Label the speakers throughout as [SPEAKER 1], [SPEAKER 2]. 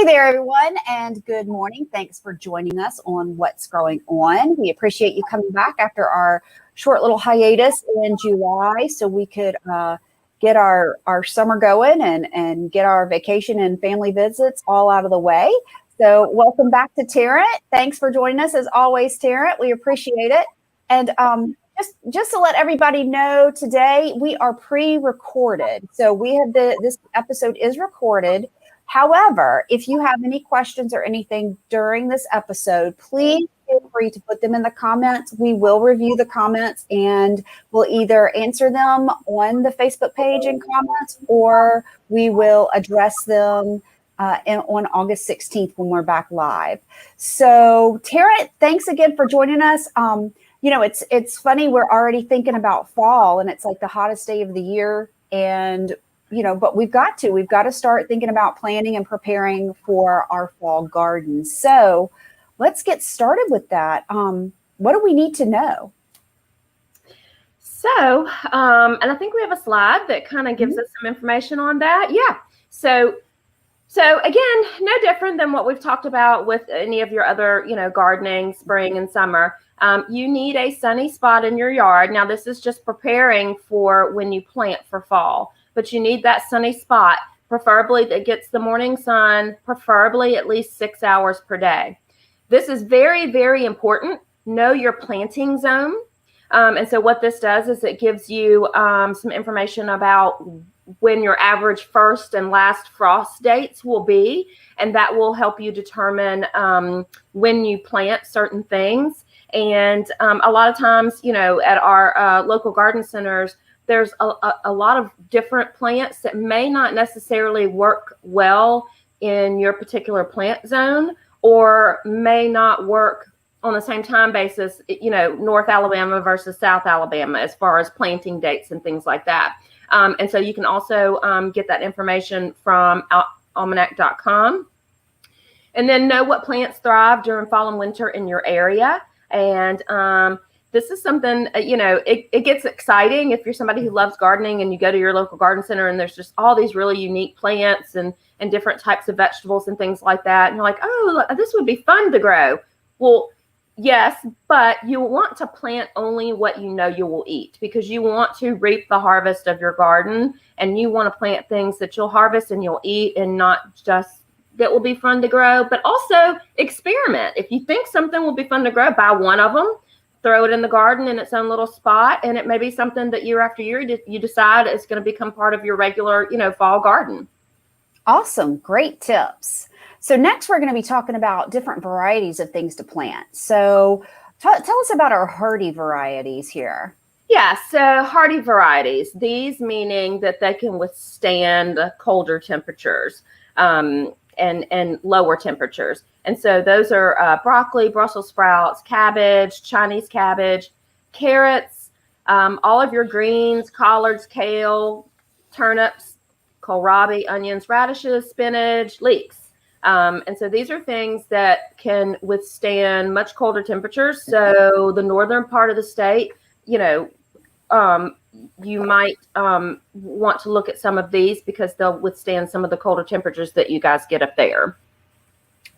[SPEAKER 1] there, everyone, and good morning. Thanks for joining us on What's Growing On. We appreciate you coming back after our short little hiatus in July so we could get our summer going and get our vacation and family visits all out of the way. So welcome back to Arent. Thanks for joining us as always, Arent. We appreciate it. And just to let everybody know, today we are pre-recorded. So we have this episode is recorded. However, if you have any questions or anything during this episode, please feel free to put them in the comments. We will review the comments and we'll either answer them on the Facebook page in comments, or we will address them on August 16th when we're back live. So Arent, thanks again for joining us. You know, it's funny, we're already thinking about fall and it's like the hottest day of the year, and you know, but we've got to start thinking about planning and preparing for our fall garden. So let's get started with that. What do we need to know?
[SPEAKER 2] So, and I think we have a slide that kind of gives us some information on that. Yeah. So again, no different than what we've talked about with any of your other, you know, gardening, spring and summer. You need a sunny spot in your yard. Now, this is just preparing for when you plant for fall. But you need that sunny spot, preferably that gets the morning sun, preferably at least 6 hours per day. This is very, very important. Know your planting zone. And so what this does is it gives you some information about when your average first and last frost dates will be, and that will help you determine when you plant certain things. And a lot of times, you know, at our local garden centers, there's a lot of different plants that may not necessarily work well in your particular plant zone, or may not work on the same time basis, you know, North Alabama versus South Alabama, as far as planting dates and things like that. And so you can also get that information from almanac.com. And then know what plants thrive during fall and winter in your area. And this is something, you know, it gets exciting if you're somebody who loves gardening and you go to your local garden center and there's just all these really unique plants and different types of vegetables and things like that. And you're like, oh, this would be fun to grow. Well, yes, but you want to plant only what you know you will eat, because you want to reap the harvest of your garden, and you want to plant things that you'll harvest and you'll eat, and not just that will be fun to grow, but also experiment. If you think something will be fun to grow, buy one of them. Throw it in the garden in its own little spot, and it may be something that year after year you decide is going to become part of your regular, you know, fall garden.
[SPEAKER 1] Awesome. Great tips. So next we're going to be talking about different varieties of things to plant. So tell us about our hardy varieties here.
[SPEAKER 2] Yeah, so hardy varieties, these meaning that they can withstand colder temperatures and lower temperatures. And so those are broccoli, Brussels sprouts, cabbage, Chinese cabbage, carrots, all of your greens, collards, kale, turnips, kohlrabi, onions, radishes, spinach, leeks. And so these are things that can withstand much colder temperatures. So the northern part of the state, you know, you might want to look at some of these because they'll withstand some of the colder temperatures that you guys get up there.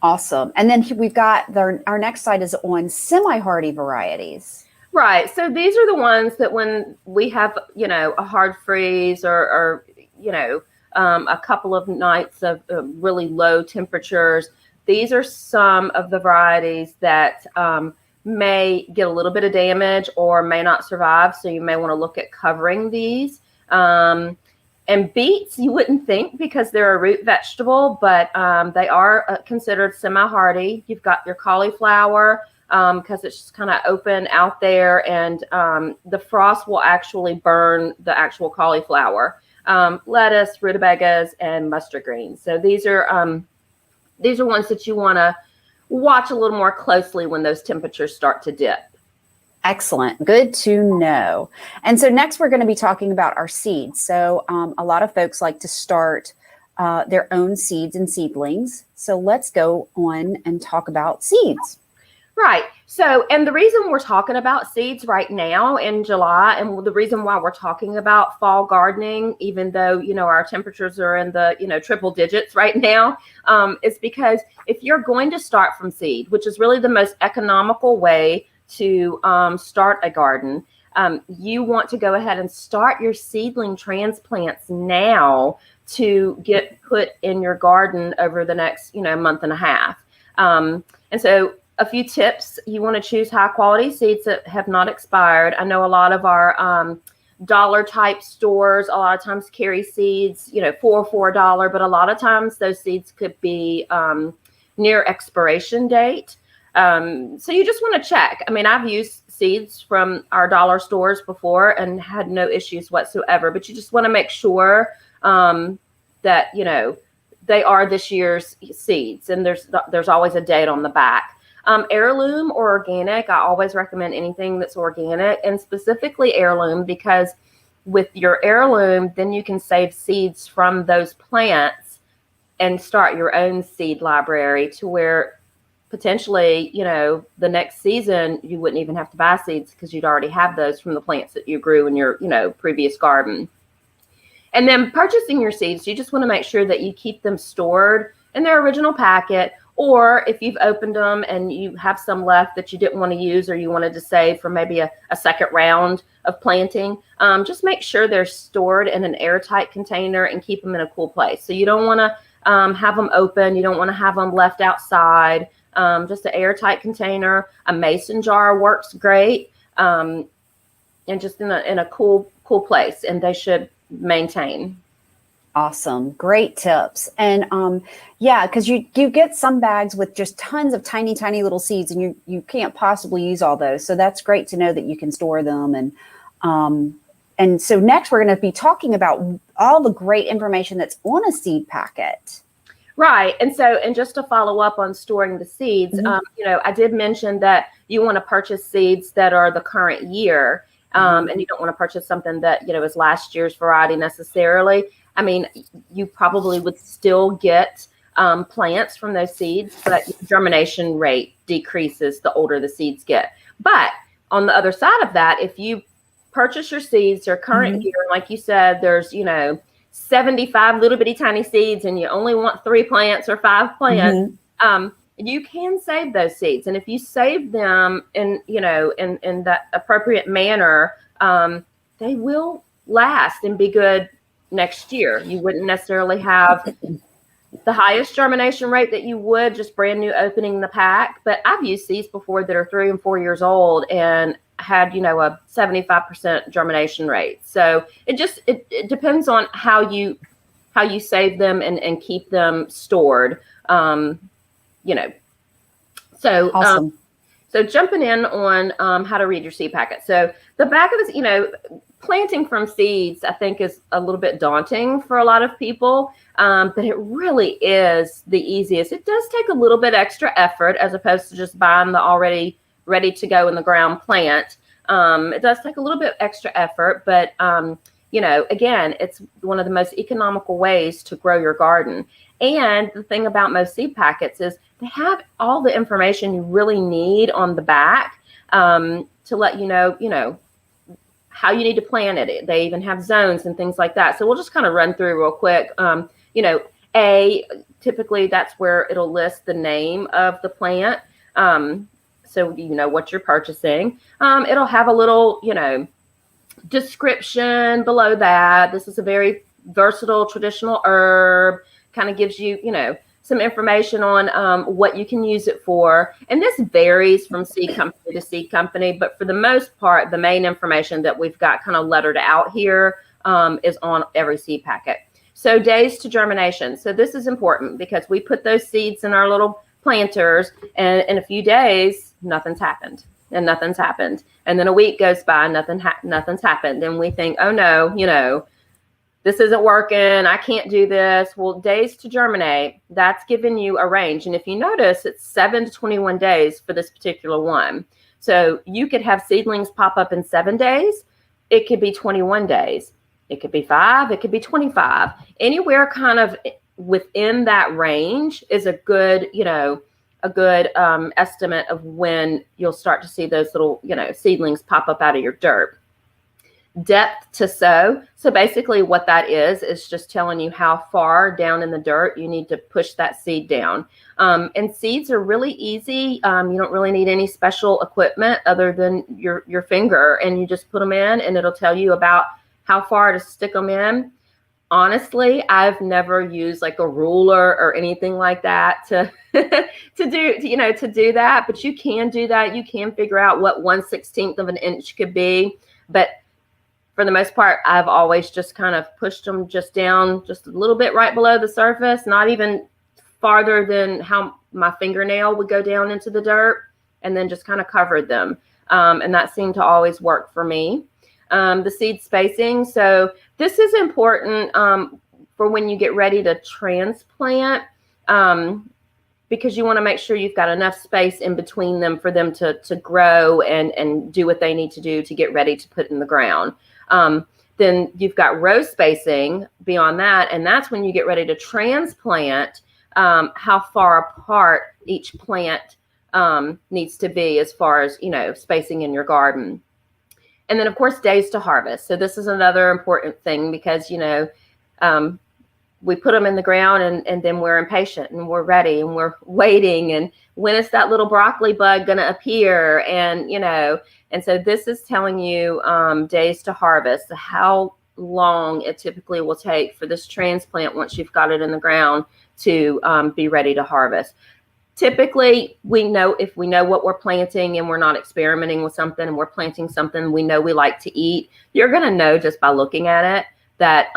[SPEAKER 1] Awesome. And then we've got our next slide is on semi-hardy varieties.
[SPEAKER 2] Right. So these are the ones that when we have, you know, a hard freeze or you know, a couple of nights of really low temperatures, these are some of the varieties that may get a little bit of damage or may not survive. So you may want to look at covering these. And beets, you wouldn't think because they're a root vegetable, but they are considered semi-hardy. You've got your cauliflower because it's just kind of open out there, and the frost will actually burn the actual cauliflower. Lettuce, rutabagas, and mustard greens. So these are ones that you want to watch a little more closely when those temperatures start to dip.
[SPEAKER 1] Excellent. Good to know. And so next we're going to be talking about our seeds. So a lot of folks like to start their own seeds and seedlings. So let's go on and talk about seeds.
[SPEAKER 2] Right. So, and the reason we're talking about seeds right now in July, and the reason why we're talking about fall gardening, even though, our temperatures are in the, triple digits right now, is because if you're going to start from seed, which is really the most economical way to start a garden, you want to go ahead and start your seedling transplants now to get put in your garden over the next, month and a half. And so a few tips: you want to choose high quality seeds that have not expired. I know a lot of our dollar type stores a lot of times carry seeds, for $4, but a lot of times those seeds could be near expiration date. So you just want to check. I mean, I've used seeds from our dollar stores before and had no issues whatsoever, but you just want to make sure that, they are this year's seeds, and there's always a date on the back. Heirloom or organic, I always recommend anything that's organic, and specifically heirloom, because with your heirloom, then you can save seeds from those plants and start your own seed library to where potentially, the next season, you wouldn't even have to buy seeds because you'd already have those from the plants that you grew in your, previous garden. And then purchasing your seeds, you just want to make sure that you keep them stored in their original packet, or if you've opened them and you have some left that you didn't want to use or you wanted to save for maybe a second round of planting, just make sure they're stored in an airtight container and keep them in a cool place. So you don't want to have them open. You don't want to have them left outside. Just an airtight container. A mason jar works great, and just in a cool place, and they should maintain.
[SPEAKER 1] Awesome. Great tips. And yeah, because you get some bags with just tons of tiny, tiny little seeds, and you can't possibly use all those. So that's great to know that you can store them. And so next we're going to be talking about all the great information that's on a seed packet.
[SPEAKER 2] Right. And just to follow up on storing the seeds, I did mention that you want to purchase seeds that are the current year, and you don't want to purchase something that, is last year's variety necessarily. I mean, you probably would still get plants from those seeds, but germination rate decreases the older the seeds get. But on the other side of that, if you purchase your seeds, their current year, like you said, there's, 75 little bitty tiny seeds, and you only want 3 plants or 5 plants, you can save those seeds. And if you save them in that appropriate manner, they will last and be good next year. You wouldn't necessarily have the highest germination rate that you would just brand new opening the pack. But I've used seeds before that are 3 and 4 years old and had, a 75% germination rate. So it depends on how you save them and keep them stored. So
[SPEAKER 1] awesome.
[SPEAKER 2] So jumping in on how to read your seed packet. So the back of this, planting from seeds, I think, is a little bit daunting for a lot of people, but it really is the easiest. It does take a little bit extra effort as opposed to just buying the already ready to go in the ground plant. It does take a little bit extra effort, but again, it's one of the most economical ways to grow your garden. And the thing about most seed packets is they have all the information you really need on the back to let you know, how you need to plant it. They even have zones and things like that. So we'll just kind of run through real quick. Typically that's where it'll list the name of the plant. So you know what you're purchasing. It'll have a little, description below that. This is a very versatile traditional herb. Kind of gives you, some information on what you can use it for. And this varies from seed company to seed company, but for the most part, the main information that we've got kind of lettered out here is on every seed packet. So days to germination. So this is important because we put those seeds in our little planters, and in a few days, nothing's happened. And nothing's happened. And then a week goes by, nothing's happened. And we think, oh no, this isn't working. I can't do this. Well, days to germinate, that's giving you a range. And if you notice, it's 7 to 21 days for this particular one. So you could have seedlings pop up in 7 days. It could be 21 days. It could be 5. It could be 25. Anywhere kind of within that range is a good, a good estimate of when you'll start to see those little, seedlings pop up out of your dirt. Depth to sow. So basically what that is just telling you how far down in the dirt you need to push that seed down. And seeds are really easy. You don't really need any special equipment other than your finger, and you just put them in and it'll tell you about how far to stick them in. Honestly, I've never used like a ruler or anything like that to do that, but you can do that. You can figure out what 1/16 of an inch could be, but for the most part, I've always just kind of pushed them just down just a little bit right below the surface, not even farther than how my fingernail would go down into the dirt, and then just kind of covered them. And that seemed to always work for me. The seed spacing. So this is important for when you get ready to transplant, because you want to make sure you've got enough space in between them for them to grow and do what they need to do to get ready to put in the ground. Then you've got row spacing beyond that, and that's when you get ready to transplant, how far apart each plant needs to be as far as, spacing in your garden. And then, of course, days to harvest. So this is another important thing because, we put them in the ground and then we're impatient and we're ready and we're waiting. And when is that little broccoli bug going to appear? And, and so this is telling you days to harvest, how long it typically will take for this transplant once you've got it in the ground to be ready to harvest. Typically, if we know what we're planting and we're not experimenting with something and we're planting something we know we like to eat, you're going to know just by looking at it that,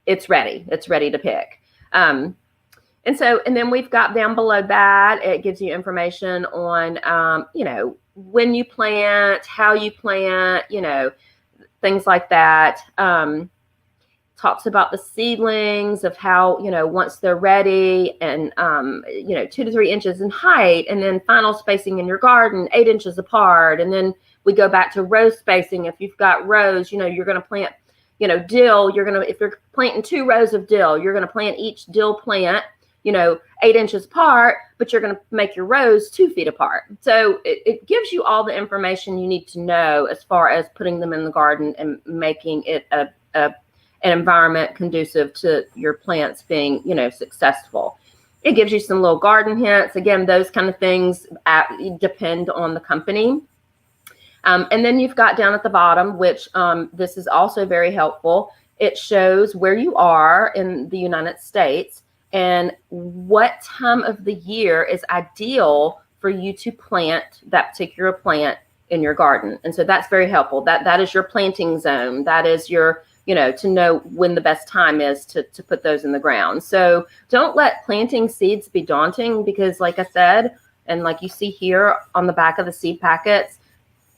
[SPEAKER 2] it's ready to pick. And then we've got down below that, it gives you information on, when you plant, how you plant, things like that. Talks about the seedlings of how, once they're ready and, 2 to 3 inches in height, and then final spacing in your garden, 8 inches apart. And then we go back to row spacing. If you've got rows, you're going to plant, dill, if you're planting 2 rows of dill, you're going to plant each dill plant, 8 inches apart, but you're going to make your rows 2 feet apart. So it gives you all the information you need to know as far as putting them in the garden and making it an environment conducive to your plants being, successful. It gives you some little garden hints. Again, those kind of things depend on the company. And then you've got down at the bottom, which this is also very helpful. It shows where you are in the United States and what time of the year is ideal for you to plant that particular plant in your garden. And so that's very helpful. That is your planting zone. That is your, to know when the best time is to put those in the ground. So don't let planting seeds be daunting because, like I said, and like you see here on the back of the seed packets,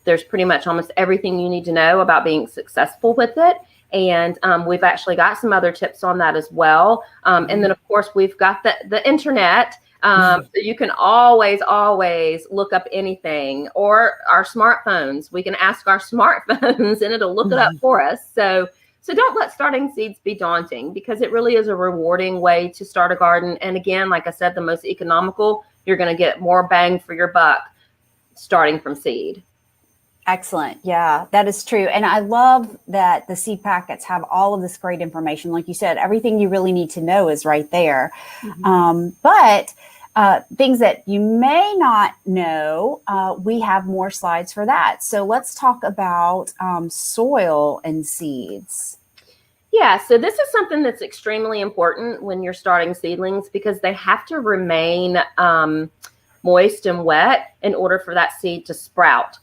[SPEAKER 2] there's pretty much almost everything you need to know about being successful with it. And we've actually got some other tips on that as well. And then, of course, we've got the internet. So you can always look up anything, or our smartphones. We can ask our smartphones and it'll look it up for us. So don't let starting seeds be daunting because it really is a rewarding way to start a garden. And again, like I said, the most economical, you're going to get more bang for your buck starting from seed.
[SPEAKER 1] Excellent. Yeah, that is true. And I love that the seed packets have all of this great information. Like you said, everything you really need to know is right there. But things that you may not know, we have more slides for that. So let's talk about soil and seeds.
[SPEAKER 2] Yeah, so this is something that's extremely important when you're starting seedlings because they have to remain moist and wet in order for that seed to sprout.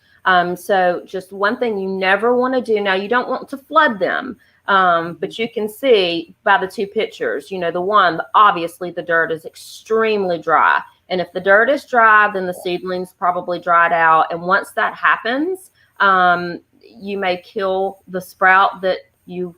[SPEAKER 2] So just one thing you never want to do. Now, you don't want to flood them, but you can see by the 2 pictures, obviously the dirt is extremely dry. And if the dirt is dry, then the seedlings probably dried out. And once that happens, you may kill the sprout that you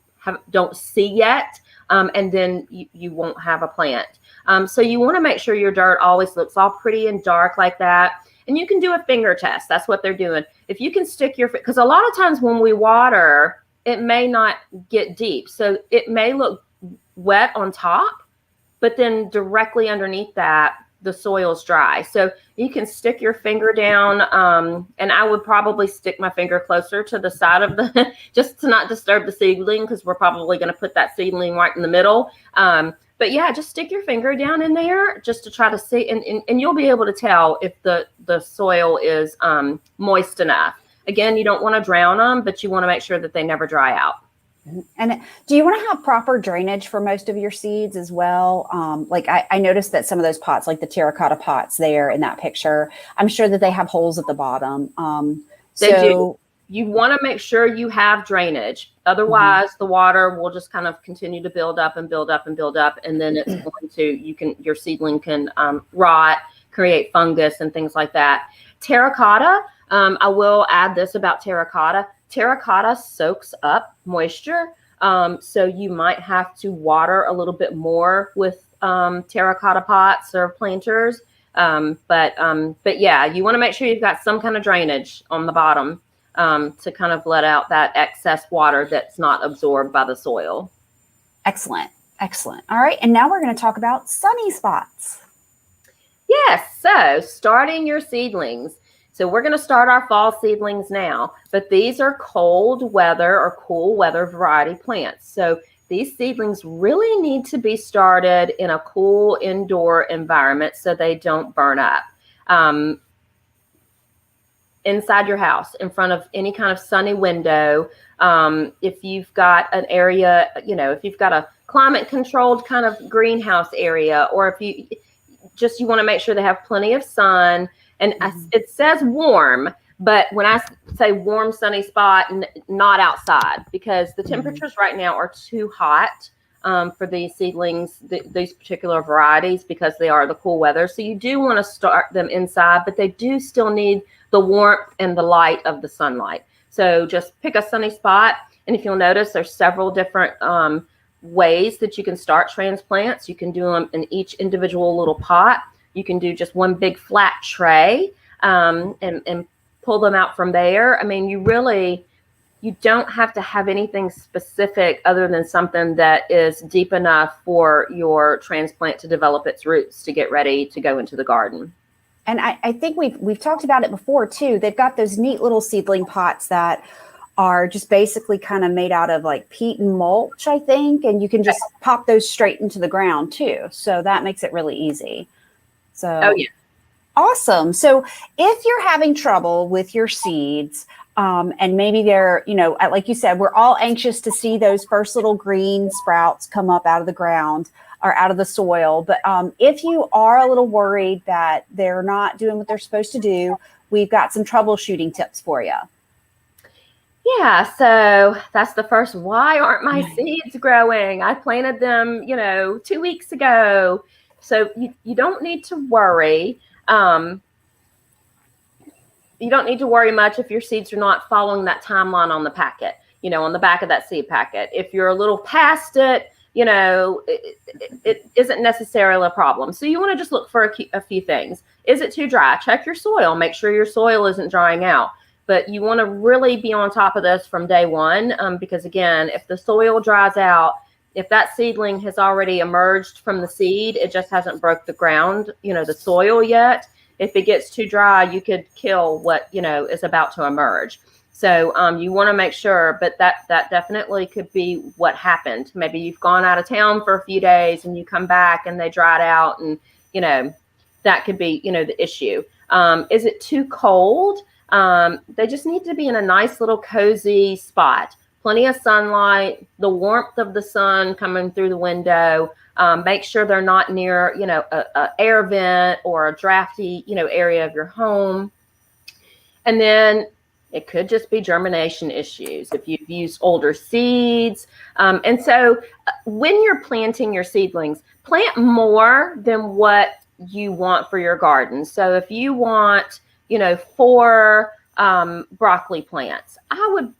[SPEAKER 2] don't see yet. And then you won't have a plant. So you want to make sure your dirt always looks all pretty and dark like that. And you can do a finger test. That's what they're doing. If you can stick your, because a lot of times when we water, it may not get deep. So it may look wet on top, but then directly underneath that, the soil's dry. So you can stick your finger down, and I would probably stick my finger closer to the side of the, just to not disturb the seedling, because we're probably going to put that seedling right in the middle. But yeah, just stick your finger down in there just to try to see, and you'll be able to tell if the soil is moist enough. Again, you don't want to drown them, but you want to make sure that they never dry out.
[SPEAKER 1] And do you want to have proper drainage for most of your seeds as well? Like I noticed that some of those pots, like the terracotta pots there in that picture, I'm sure that they have holes at the bottom.
[SPEAKER 2] They do. You want to make sure you have drainage. Otherwise, the water will just kind of continue to build up and build up and build up. And then it's going to, your seedling can rot, create fungus and things like that. Terracotta, I will add this about terracotta. Terracotta soaks up moisture. So you might have to water a little bit more with terracotta pots or planters. But yeah, you want to make sure you've got some kind of drainage on the bottom to kind of let out that excess water that's not absorbed by the soil.
[SPEAKER 1] Excellent. Excellent. All right. And now we're going to talk about sunny spots.
[SPEAKER 2] Yes. So starting your seedlings. So we're going to start our fall seedlings now, but these are cold weather or cool weather variety plants. So these seedlings really need to be started in a cool indoor environment so they don't burn up. Inside your house, in front of any kind of sunny window. If you've got an area, if you've got a climate controlled kind of greenhouse area, or if you want to make sure they have plenty of sun. And it says warm, but when I say warm, sunny spot, not outside, because the temperatures right now are too hot for these seedlings, these particular varieties, because they are the cool weather. So you do want to start them inside, but they do still need the warmth and the light of the sunlight. So just pick a sunny spot. And if you'll notice, there's several different ways that you can start transplants. You can do them in each individual little pot. You can do just one big flat tray and pull them out from there. I mean, you don't have to have anything specific other than something that is deep enough for your transplant to develop its roots to get ready to go into the garden.
[SPEAKER 1] And I think we've talked about it before too. They've got those neat little seedling pots that are just basically kind of made out of like peat and mulch, I think. And you can just pop those straight into the ground too. So that makes it really easy. So awesome. So if you're having trouble with your seeds, and maybe they're, like you said, we're all anxious to see those first little green sprouts come up out of the ground or out of the soil. But if you are a little worried that they're not doing what they're supposed to do, we've got some troubleshooting tips for you.
[SPEAKER 2] Yeah, so that's the first. Why aren't my seeds growing? I planted them, 2 weeks ago. So you don't need to worry. You don't need to worry much if your seeds are not following that timeline on the packet, on the back of that seed packet. If you're a little past it, it isn't necessarily a problem. So you want to just look for a few things. Is it too dry? Check your soil. Make sure your soil isn't drying out. But you want to really be on top of this from day one, because again, if the soil dries out, if that seedling has already emerged from the seed, it just hasn't broke the ground, the soil yet. If it gets too dry, you could kill what, is about to emerge. So you want to make sure, but that definitely could be what happened. Maybe you've gone out of town for a few days and you come back and they dried out, and, that could be, the issue. Is it too cold? They just need to be in a nice little cozy spot. Plenty of sunlight, the warmth of the sun coming through the window. Make sure they're not near, a air vent or a drafty, area of your home. And then it could just be germination issues if you've used older seeds. And so when you're planting your seedlings, plant more than what you want for your garden. So if you want, 4 broccoli plants, I would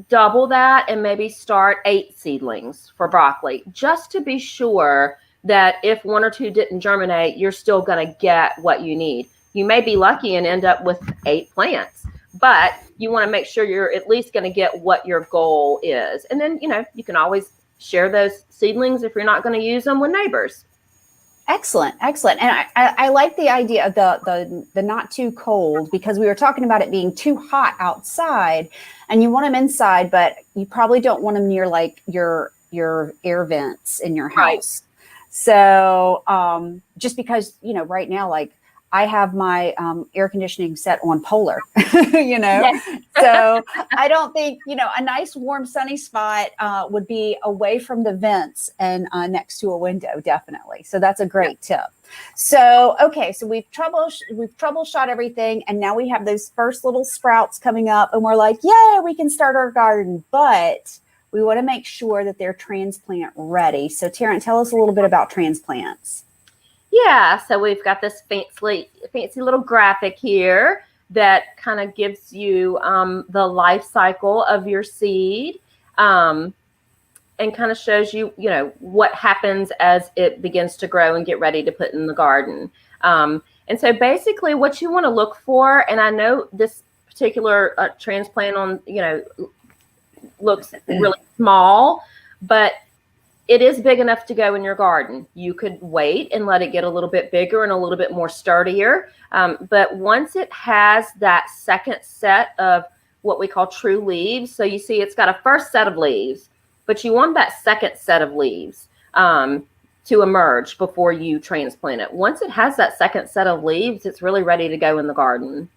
[SPEAKER 2] double that and maybe start 8 seedlings for broccoli, just to be sure that if 1 or 2 didn't germinate, you're still going to get what you need. You may be lucky and end up with 8 plants, but you want to make sure you're at least going to get what your goal is. And then, you can always share those seedlings if you're not going to use them with neighbors.
[SPEAKER 1] Excellent, excellent. And I like the idea of the not too cold, because we were talking about it being too hot outside, and you want them inside, but you probably don't want them near like your air vents in your house. Right. So just because, right now, like I have my air conditioning set on polar, yes. So I don't think, a nice warm sunny spot would be away from the vents and next to a window, definitely. So that's a great tip. So, okay, so we've troubleshot everything, and now we have those first little sprouts coming up, and we're like, yeah, we can start our garden, but we want to make sure that they're transplant ready. So Taryn, tell us a little bit about transplants.
[SPEAKER 2] Yeah, so we've got this fancy little graphic here that kind of gives you the life cycle of your seed, and kind of shows you, what happens as it begins to grow and get ready to put in the garden. And so basically what you want to look for, and I know this particular transplant on, looks really small, but it is big enough to go in your garden. You could wait and let it get a little bit bigger and a little bit more sturdier. But once it has that second set of what we call true leaves, so you see it's got a first set of leaves, but you want that second set of leaves to emerge before you transplant it. Once it has that second set of leaves, it's really ready to go in the garden.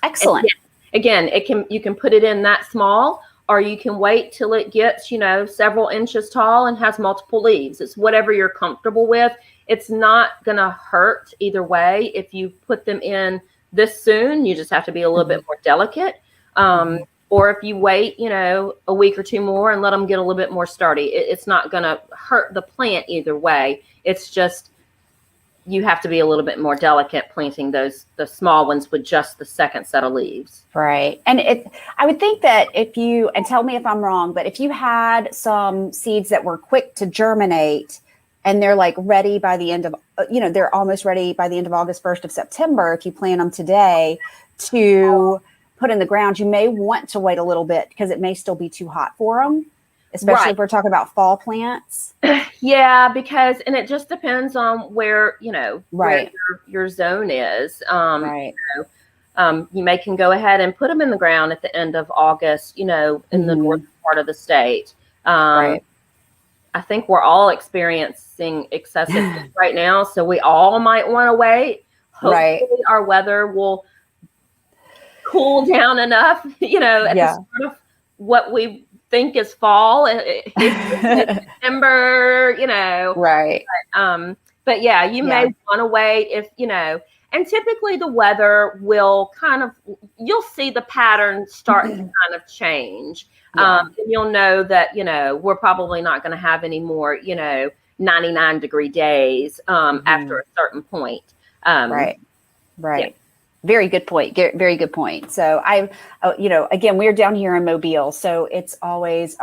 [SPEAKER 1] Excellent.
[SPEAKER 2] Again, you can put it in that small, or you can wait till it gets, several inches tall and has multiple leaves. It's whatever you're comfortable with. It's not going to hurt either way. If you put them in this soon, you just have to be a little bit more delicate. Or if you wait, a week or two more and let them get a little bit more sturdy, it's not going to hurt the plant either way. It's just, you have to be a little bit more delicate planting the small ones with just the second set of leaves.
[SPEAKER 1] Right. And I would think that and tell me if I'm wrong, but if you had some seeds that were quick to germinate and they're like ready by the end of, they're almost ready by the end of August, 1st of September, if you plant them today to put in the ground, you may want to wait a little bit because it may still be too hot for them. Especially if we're talking about fall plants.
[SPEAKER 2] Yeah, and it just depends on where, where your zone is.
[SPEAKER 1] Right.
[SPEAKER 2] You can go ahead and put them in the ground at the end of August, in the northern part of the state. Right. I think we're all experiencing excessive heat right now, so we all might want to wait. Hopefully our weather will cool down enough, at the start of what we think is fall. It's September,
[SPEAKER 1] Right.
[SPEAKER 2] But yeah, you may want to wait if, and typically the weather will you'll see the pattern start to kind of change. And you'll know that, we're probably not going to have any more, 99-degree days after a certain point.
[SPEAKER 1] Right. Yeah. Very good point. Very good point. So again, we're down here in Mobile, so it's always,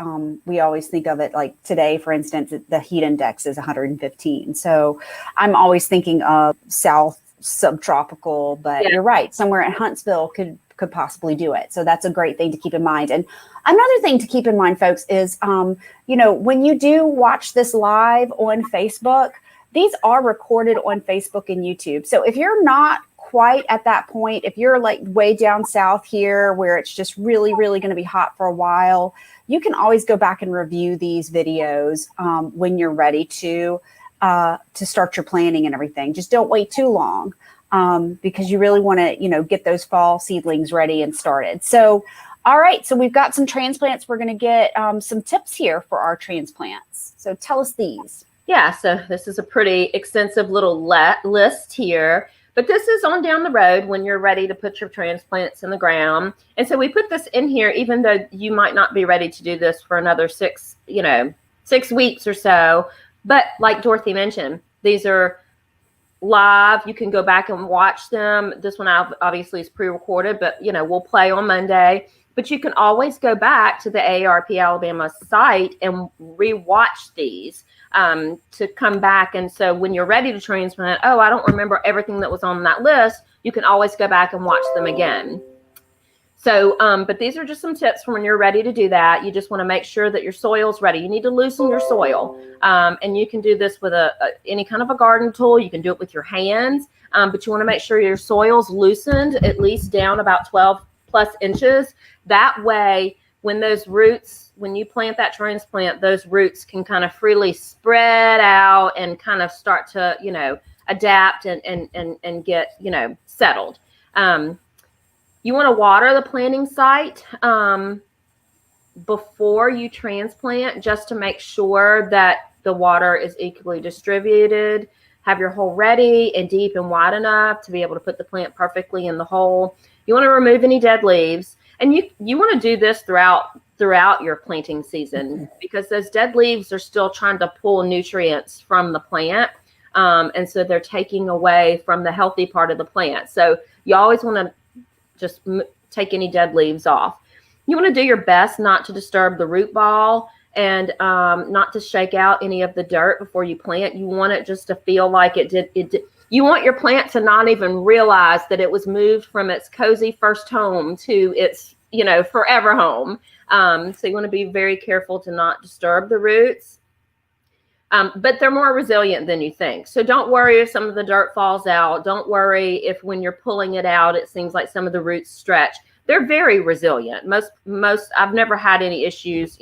[SPEAKER 1] we always think of it like today, for instance, the heat index is 115. So I'm always thinking of south subtropical, but you're right. Somewhere in Huntsville could possibly do it. So that's a great thing to keep in mind. And another thing to keep in mind, folks, is, when you do watch this live on Facebook, these are recorded on Facebook and YouTube. So if you're not quite at that point, if you're like way down south here where it's just really, really going to be hot for a while, you can always go back and review these videos when you're ready to start your planting and everything. Just don't wait too long because you really want to, get those fall seedlings ready and started. So, all right. So we've got some transplants. We're going to get some tips here for our transplants. So tell us these.
[SPEAKER 2] Yeah. So this is a pretty extensive little list here. But this is on down the road when you're ready to put your transplants in the ground. And so we put this in here, even though you might not be ready to do this for another 6 weeks or so. But like Dorothy mentioned, these are live. You can go back and watch them. This one obviously is pre-recorded, but we'll play on Monday. But you can always go back to the AARP Alabama site and rewatch these. To come back. And so when you're ready to transplant, I don't remember everything that was on that list, you can always go back and watch them again. So, but these are just some tips for when you're ready to do that. You just want to make sure that your soil's ready. You need to loosen your soil. And you can do this with any kind of a garden tool. You can do it with your hands, but you want to make sure your soil's loosened at least down about 12 plus inches. That way, when those roots, when you plant that transplant, those roots can kind of freely spread out and kind of start to, adapt and get, settled. You want to water the planting site before you transplant, just to make sure that the water is equally distributed. Have your hole ready and deep and wide enough to be able to put the plant perfectly in the hole. You want to remove any dead leaves, and you want to do this throughout your planting season, because those dead leaves are still trying to pull nutrients from the plant, and so they're taking away from the healthy part of the plant. So you always want to just take any dead leaves off. You want to do your best not to disturb the root ball, and not to shake out any of the dirt before you plant. You want it just to feel like it did. You want your plant to not even realize that it was moved from its cozy first home to its, forever home. So you want to be very careful to not disturb the roots. But they're more resilient than you think. So don't worry if some of the dirt falls out. Don't worry if when you're pulling it out, it seems like some of the roots stretch. They're very resilient. Most I've never had any issues,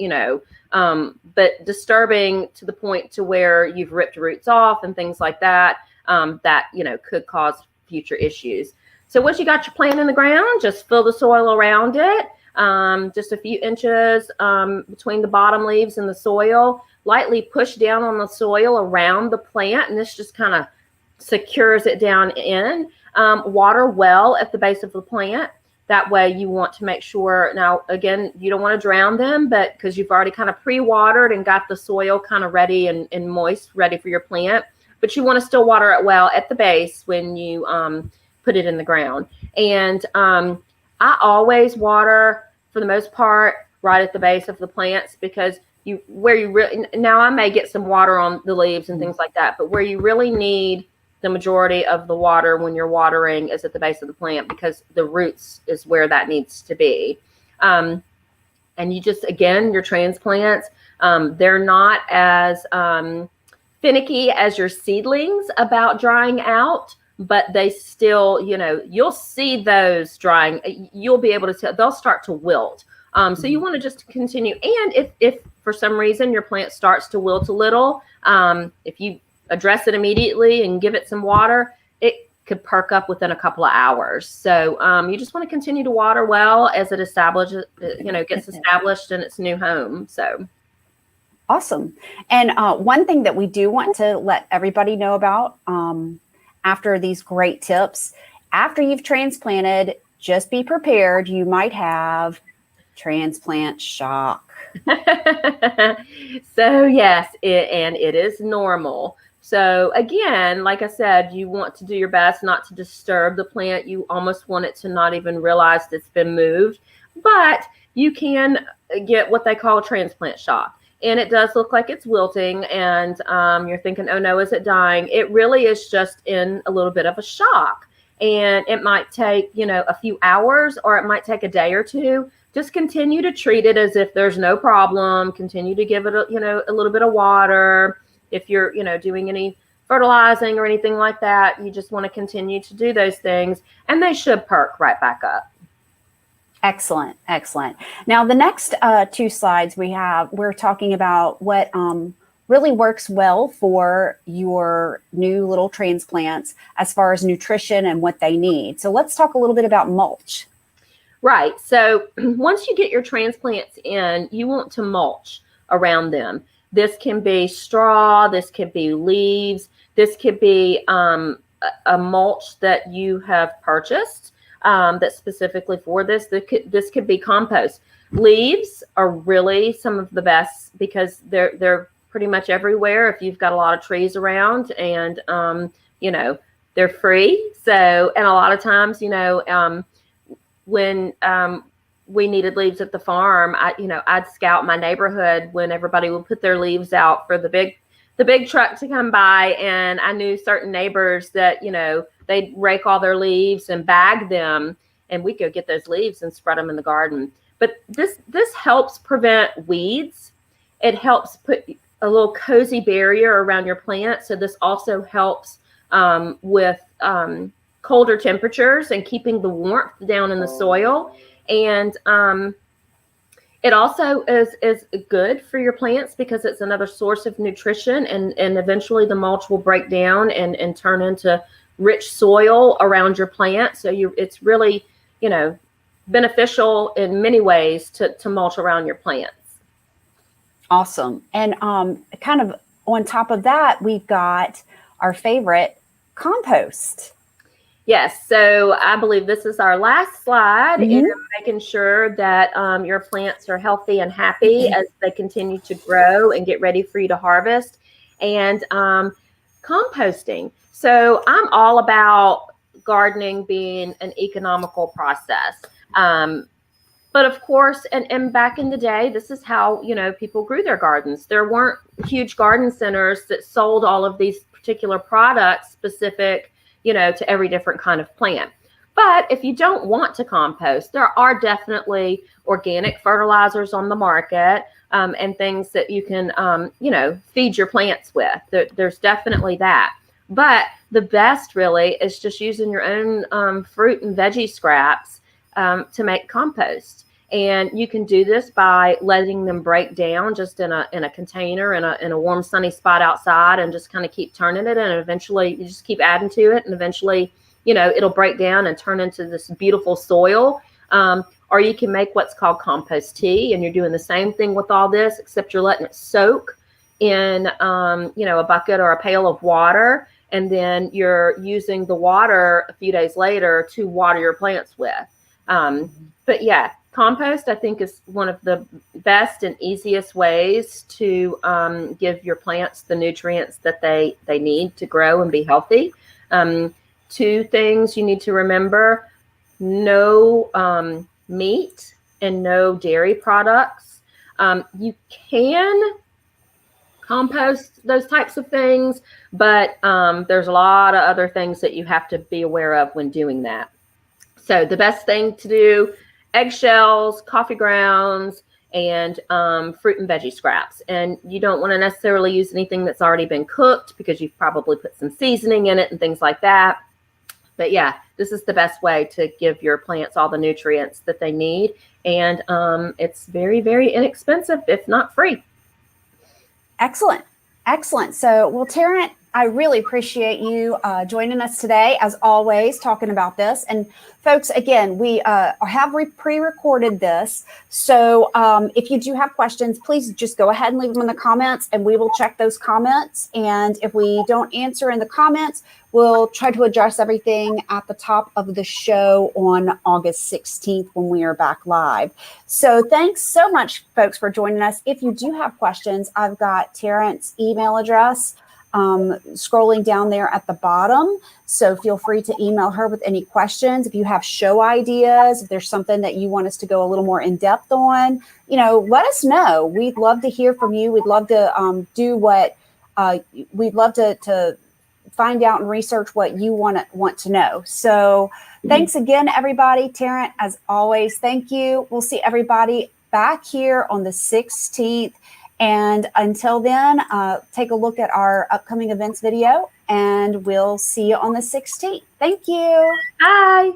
[SPEAKER 2] but disturbing to the point to where you've ripped roots off and things like that, could cause future issues. So once you got your plant in the ground, just fill the soil around it, just a few inches between the bottom leaves and the soil. Lightly push down on the soil around the plant, and this just kind of secures it down in. Water well at the base of the plant. That way you want to make sure, now again, you don't want to drown them, but because you've already kind of pre-watered and got the soil kind of ready and moist, ready for your plant, but you want to still water it well at the base when you put it in the ground. And I always water, for the most part, right at the base of the plants, because now I may get some water on the leaves and things like that, but where you really need the majority of the water when you're watering is at the base of the plant, because the roots is where that needs to be. And you just, again, your transplants, they're not as finicky as your seedlings about drying out, but they still, you'll see those drying. You'll be able to tell, they'll start to wilt. So you want to just continue. And if for some reason your plant starts to wilt a little, if you address it immediately and give it some water, it could perk up within a couple of hours. So you just want to continue to water well as it establishes, gets established in its new home. So
[SPEAKER 1] awesome. And one thing that we do want to let everybody know about after these great tips, after you've transplanted, just be prepared. You might have transplant shock.
[SPEAKER 2] So yes, it is normal. So again, like I said, you want to do your best not to disturb the plant. You almost want it to not even realize it's been moved, but you can get what they call transplant shock. And it does look like it's wilting, and you're thinking, oh no, is it dying? It really is just in a little bit of a shock. And it might take, a few hours, or it might take a day or two. Just continue to treat it as if there's no problem. Continue to give it a little bit of water. If you're, doing any fertilizing or anything like that, you just want to continue to do those things, and they should perk right back up.
[SPEAKER 1] Excellent. Excellent. Now, the next two slides we're talking about what really works well for your new little transplants as far as nutrition and what they need. So let's talk a little bit about mulch.
[SPEAKER 2] Right. So once you get your transplants in, you want to mulch around them. This can be straw. This could be leaves. This could be a mulch that you have purchased that's specifically for this. This could be compost. Leaves are really some of the best because they're pretty much everywhere if you've got a lot of trees around, and they're free. So, and a lot of times, when we needed leaves at the farm, I'd scout my neighborhood when everybody would put their leaves out for the big truck to come by, and I knew certain neighbors that they'd rake all their leaves and bag them, and we go get those leaves and spread them in the garden. But this helps prevent weeds. It helps put a little cozy barrier around your plant. So this also helps with colder temperatures and keeping the warmth down in the soil. And it also is good for your plants because it's another source of nutrition, and eventually the mulch will break down and turn into rich soil around your plant. So it's really, beneficial in many ways to mulch around your plants.
[SPEAKER 1] Awesome. And kind of on top of that, we've got our favorite, compost.
[SPEAKER 2] Yes, so I believe this is our last slide in making sure that your plants are healthy and happy as they continue to grow and get ready for you to harvest. And composting. So I'm all about gardening being an economical process. But of course, and back in the day, this is how, people grew their gardens. There weren't huge garden centers that sold all of these particular products specific, to every different kind of plant. But if you don't want to compost, there are definitely organic fertilizers on the market and things that you can, feed your plants with. There's definitely that. But the best really is just using your own fruit and veggie scraps to make compost. And you can do this by letting them break down just in a container in a warm, sunny spot outside, and just kind of keep turning it. And eventually you just keep adding to it. And eventually, it'll break down and turn into this beautiful soil. Or you can make what's called compost tea. And you're doing the same thing with all this, except you're letting it soak in, a bucket or a pail of water. And then you're using the water a few days later to water your plants with. But yeah, compost, I think, is one of the best and easiest ways to give your plants the nutrients that they need to grow and be healthy. Two things you need to remember: no meat and no dairy products. You can compost those types of things, but there's a lot of other things that you have to be aware of when doing that. So the best thing to do: eggshells, coffee grounds, and fruit and veggie scraps. And you don't want to necessarily use anything that's already been cooked because you've probably put some seasoning in it and things like that. But yeah, this is the best way to give your plants all the nutrients that they need. And it's very, very inexpensive, if not free.
[SPEAKER 1] Excellent. Excellent. So, well, Arent, I really appreciate you joining us today, as always, talking about this. And folks, again, we have pre-recorded this. So if you do have questions, please just go ahead and leave them in the comments, and we will check those comments. And if we don't answer in the comments, we'll try to address everything at the top of the show on August 16th when we are back live. So thanks so much, folks, for joining us. If you do have questions, I've got Arent's email address scrolling down there at the bottom. So feel free to email her with any questions. If you have show ideas, if there's something that you want us to go a little more in depth on, let us know. We'd love to hear from you. We'd love to we'd love to find out and research what you want to know. So thanks again, everybody. Arent, as always, thank you. We'll see everybody back here on the 16th. And until then, take a look at our upcoming events video, and we'll see you on the 16th. Thank you.
[SPEAKER 2] Bye.